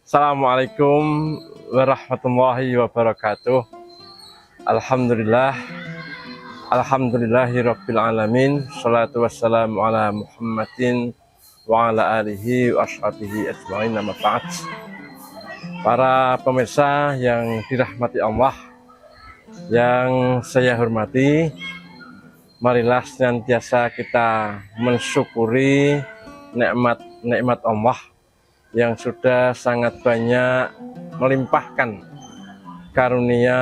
Assalamualaikum warahmatullahi wabarakatuh. Alhamdulillah, alhamdulillahirabbil alamin. Shalatu wassalamu ala Muhammadin wa ala alihi wa ashabihi ajmain. Amma ba'd. Para pemirsa yang dirahmati Allah, yang saya hormati, marilah senantiasa kita mensyukuri nikmat Allah yang sudah sangat banyak melimpahkan karunia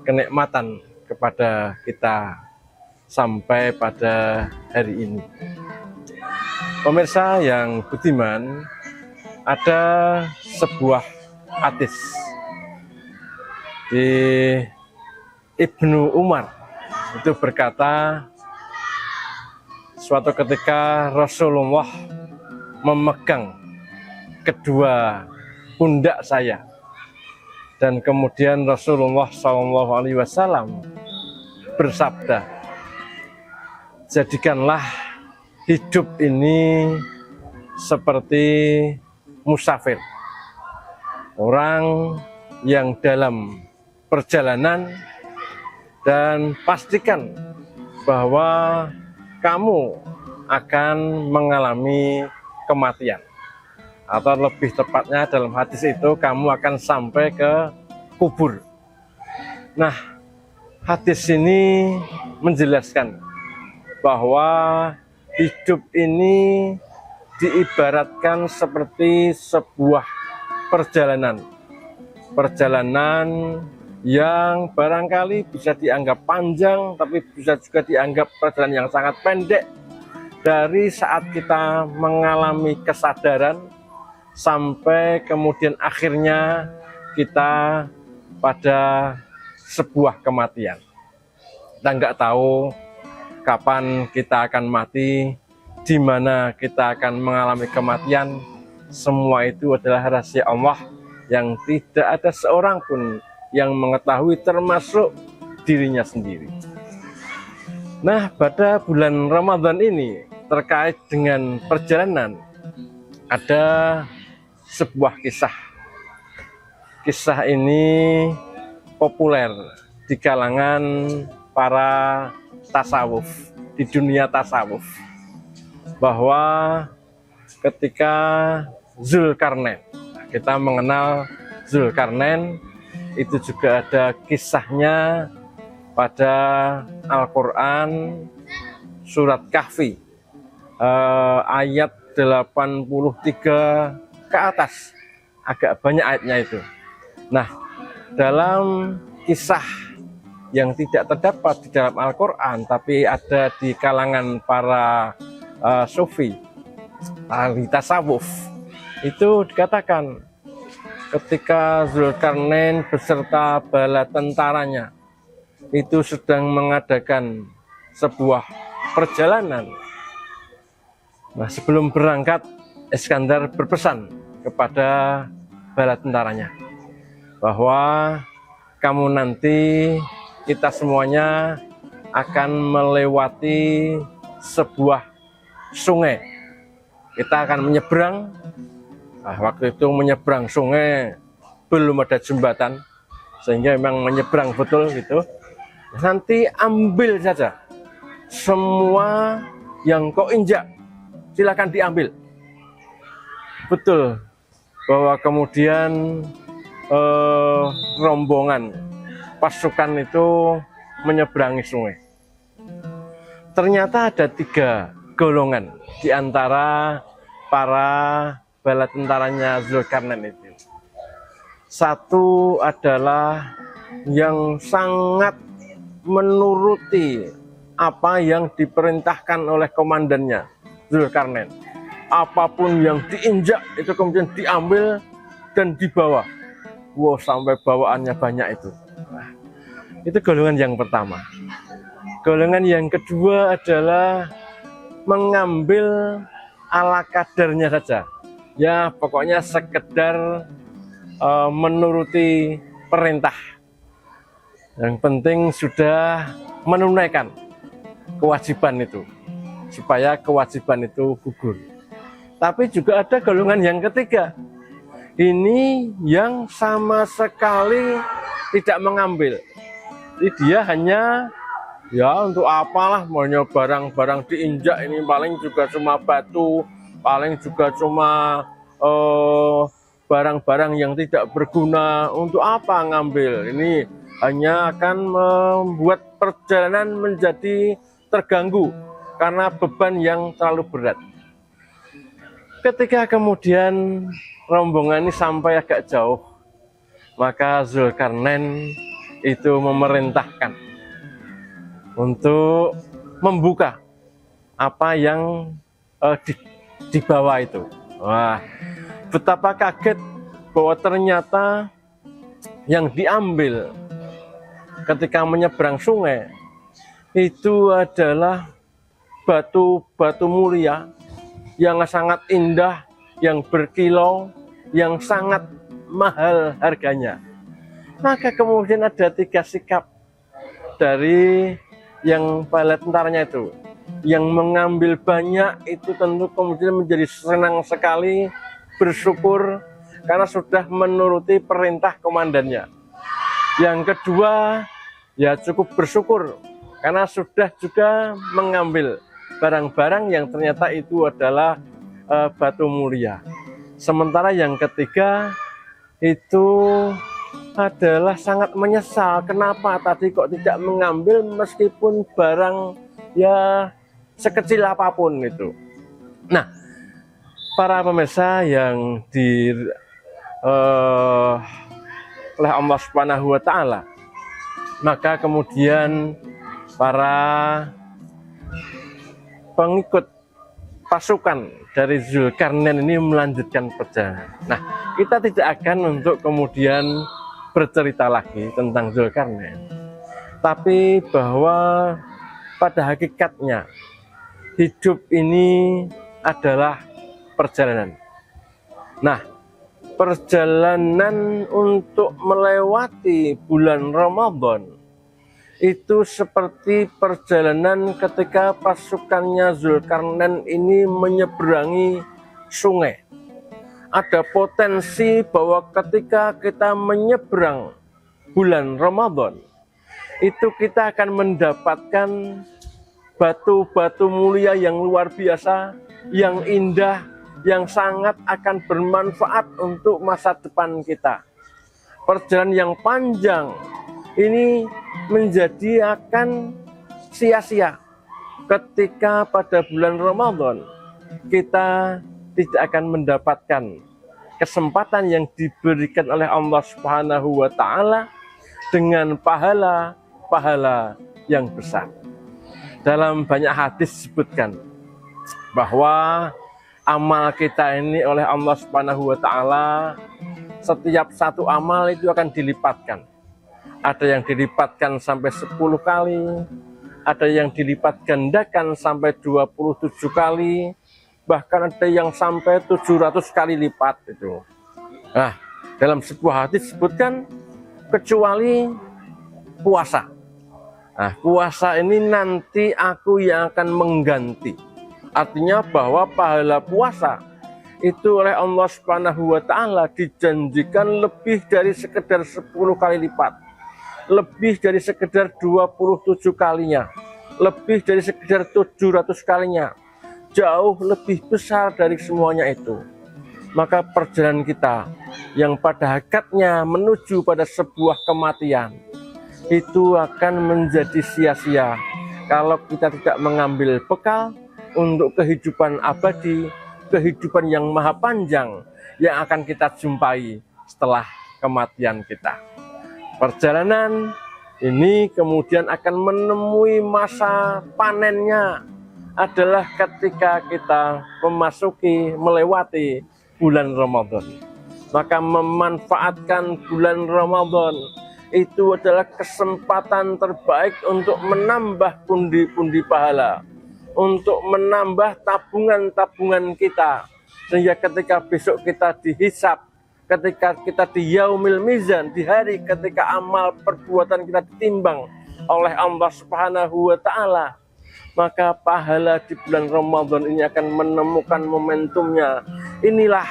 kenikmatan kepada kita sampai pada hari ini. Pemirsa yang budiman, ada sebuah hadis di Ibnu Umar itu berkata, suatu ketika Rasulullah memegang kedua pundak saya, dan kemudian Rasulullah SAW bersabda, jadikanlah hidup ini seperti musafir, orang yang dalam perjalanan, dan pastikan bahwa kamu akan mengalami kematian. Atau lebih tepatnya dalam hadis itu, kamu akan sampai ke kubur. Nah, hadis ini menjelaskan bahwa hidup ini diibaratkan seperti sebuah perjalanan. Perjalanan yang barangkali bisa dianggap panjang, tapi bisa juga dianggap perjalanan yang sangat pendek. Dari saat kita mengalami kesadaran sampai kemudian akhirnya kita pada sebuah kematian. Kita nggak tahu kapan kita akan mati, di mana kita akan mengalami kematian. Semua itu adalah rahasia Allah yang tidak ada seorang pun yang mengetahui, termasuk dirinya sendiri. Nah, pada bulan Ramadan ini terkait dengan perjalanan, ada sebuah kisah. Kisah ini populer di kalangan para tasawuf, di dunia tasawuf, bahwa ketika Zulkarnain, kita mengenal Zulkarnain, itu juga ada kisahnya pada Al-Quran surat Kahfi ayat 83 ke atas, agak banyak ayatnya itu. Nah, dalam kisah yang tidak terdapat di dalam Al-Quran, tapi ada di kalangan para sufi, ahli tasawuf, itu dikatakan ketika Zulkarnain beserta bala tentaranya itu sedang mengadakan sebuah perjalanan. Nah, sebelum berangkat, Iskandar berpesan kepada bala tentaranya bahwa kamu nanti, kita semuanya akan melewati sebuah sungai. Kita akan menyeberang. Nah, waktu itu menyeberang sungai belum ada jembatan, sehingga memang menyeberang betul gitu. Nanti ambil saja semua yang kau injak, silakan diambil. Betul bahwa kemudian rombongan pasukan itu menyeberangi sungai. Ternyata ada 3 golongan di antara para bala tentaranya Zulkarnain itu. Satu adalah yang sangat menuruti apa yang diperintahkan oleh komandannya Zulkarnain. Apapun yang diinjak itu kemudian diambil dan dibawa. Wow, sampai bawaannya banyak itu. Nah, itu golongan yang pertama. Golongan yang kedua adalah mengambil ala kadarnya saja. Ya, pokoknya sekedar menuruti perintah. Yang penting sudah menunaikan kewajiban itu, supaya kewajiban itu gugur. Tapi juga ada golongan yang ketiga. ini yang sama sekali tidak mengambil. Jadi dia hanya ya untuk apalah, maunya barang-barang diinjak ini paling juga cuma batu, paling juga cuma barang-barang yang tidak berguna. Untuk apa ngambil? Ini hanya akan membuat perjalanan menjadi terganggu karena beban yang terlalu berat. Ketika kemudian rombongan ini sampai agak jauh, maka Zulkarnain itu memerintahkan untuk membuka apa yang di bawah itu. Wah, betapa kaget bahwa ternyata yang diambil ketika menyeberang sungai itu adalah batu-batu mulia yang sangat indah, yang berkilau, yang sangat mahal harganya. Maka kemudian ada 3 sikap dari yang bala tentaranya itu. Yang mengambil banyak itu tentu kemudian menjadi senang sekali, bersyukur karena sudah menuruti perintah komandannya. Yang kedua, ya cukup bersyukur karena sudah juga mengambil barang-barang yang ternyata itu adalah batu mulia. Sementara yang ketiga itu adalah sangat menyesal, kenapa tadi kok tidak mengambil meskipun barang ya sekecil apapun itu. Nah, para pemirsa yang oleh Allah Subhanahu wa taala, maka kemudian para pengikut pasukan dari Zulkarnain ini melanjutkan perjalanan. Nah, kita tidak akan untuk kemudian bercerita lagi tentang Zulkarnain, tapi bahwa pada hakikatnya hidup ini adalah perjalanan. Nah, perjalanan untuk melewati bulan Ramadan itu seperti perjalanan ketika pasukannya Zulkarnain ini menyeberangi sungai. Ada potensi bahwa ketika kita menyeberang bulan Ramadan, itu kita akan mendapatkan batu-batu mulia yang luar biasa, yang indah, yang sangat akan bermanfaat untuk masa depan kita. Perjalanan yang panjang ini menjadi akan sia-sia ketika pada bulan Ramadan kita tidak akan mendapatkan kesempatan yang diberikan oleh Allah Subhanahu wa taala dengan pahala yang besar. Dalam banyak hadis disebutkan bahwa amal kita ini oleh Allah Subhanahu wa taala, setiap satu amal itu akan dilipatkan. Ada yang dilipatkan sampai 10 kali, ada yang dilipat gandakan sampai 27 kali, bahkan ada yang sampai 700 kali lipat itu. Nah, dalam sebuah hadis disebutkan kecuali puasa. Nah, puasa ini nanti aku yang akan mengganti. Artinya bahwa pahala puasa itu oleh Allah Subhanahu wa taala dijanjikan lebih dari sekedar 10 kali lipat. Lebih dari sekedar 27 kalinya, lebih dari sekedar 700 kalinya, jauh lebih besar dari semuanya itu. Maka perjalanan kita yang pada hakikatnya menuju pada sebuah kematian itu akan menjadi sia-sia kalau kita tidak mengambil bekal untuk kehidupan abadi, kehidupan yang maha panjang yang akan kita jumpai setelah kematian kita. Perjalanan ini kemudian akan menemui masa panennya adalah ketika kita melewati bulan Ramadan. Maka memanfaatkan bulan Ramadan itu adalah kesempatan terbaik untuk menambah pundi-pundi pahala, untuk menambah tabungan-tabungan kita, sehingga ketika besok kita dihisab, ketika kita di yaumil mizan, di hari ketika amal perbuatan kita ditimbang oleh Allah Subhanahu wa taala, maka pahala di bulan Ramadan ini akan menemukan momentumnya. Inilah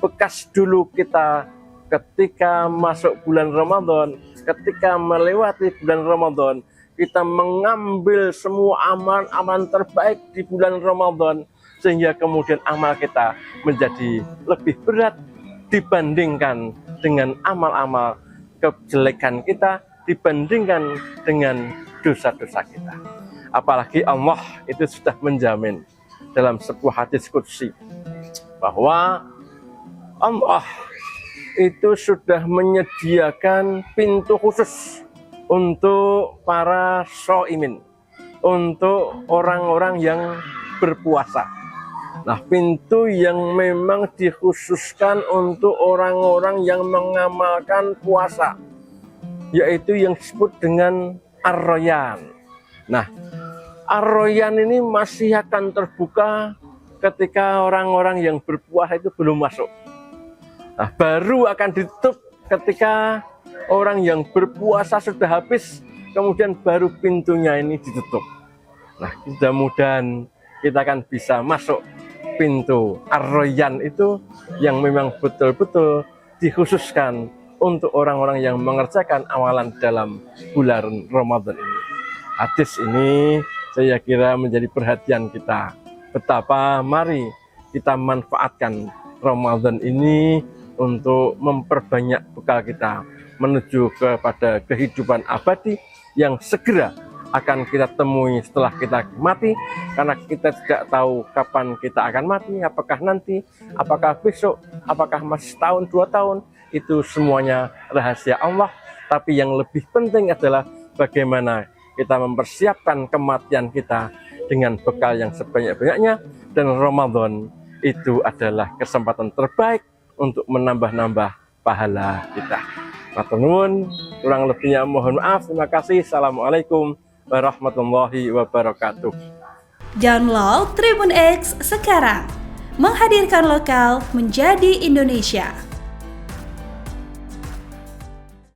bekas dulu kita ketika masuk bulan Ramadan, ketika melewati bulan Ramadan, kita mengambil semua amalan-amalan terbaik di bulan Ramadan, sehingga kemudian amal kita menjadi lebih berat dibandingkan dengan amal-amal kejelekan kita, dibandingkan dengan dosa-dosa kita. Apalagi Allah itu sudah menjamin dalam sebuah hadis qudsi bahwa Allah itu sudah menyediakan pintu khusus untuk para shaimin, untuk orang-orang yang berpuasa. Nah, pintu yang memang dikhususkan untuk orang-orang yang mengamalkan puasa, yaitu yang disebut dengan Ar-Rayyan. Nah, Ar-Rayyan ini masih akan terbuka ketika orang-orang yang berpuasa itu belum masuk. Nah, baru akan ditutup ketika orang yang berpuasa sudah habis, kemudian baru pintunya ini ditutup. Nah, mudah-mudahan kita akan bisa masuk pintu Ar-Rayyan itu yang memang betul-betul dikhususkan untuk orang-orang yang mengerjakan amalan dalam bulan Ramadan ini. Hadis ini saya kira menjadi perhatian kita. Betapa mari kita manfaatkan Ramadan ini untuk memperbanyak bekal kita menuju kepada kehidupan abadi yang segera akan kita temui setelah kita mati, karena kita tidak tahu kapan kita akan mati, apakah nanti, apakah besok, apakah masih tahun, 2 tahun, itu semuanya rahasia Allah. Tapi yang lebih penting adalah bagaimana kita mempersiapkan kematian kita dengan bekal yang sebanyak-banyaknya, dan Ramadan itu adalah kesempatan terbaik untuk menambah-nambah pahala kita. Matur nuwun, kurang lebihnya mohon maaf. Terima kasih. Assalamualaikum warahmatullahi wabarakatuh. Download Tribun X sekarang, menghadirkan lokal menjadi Indonesia.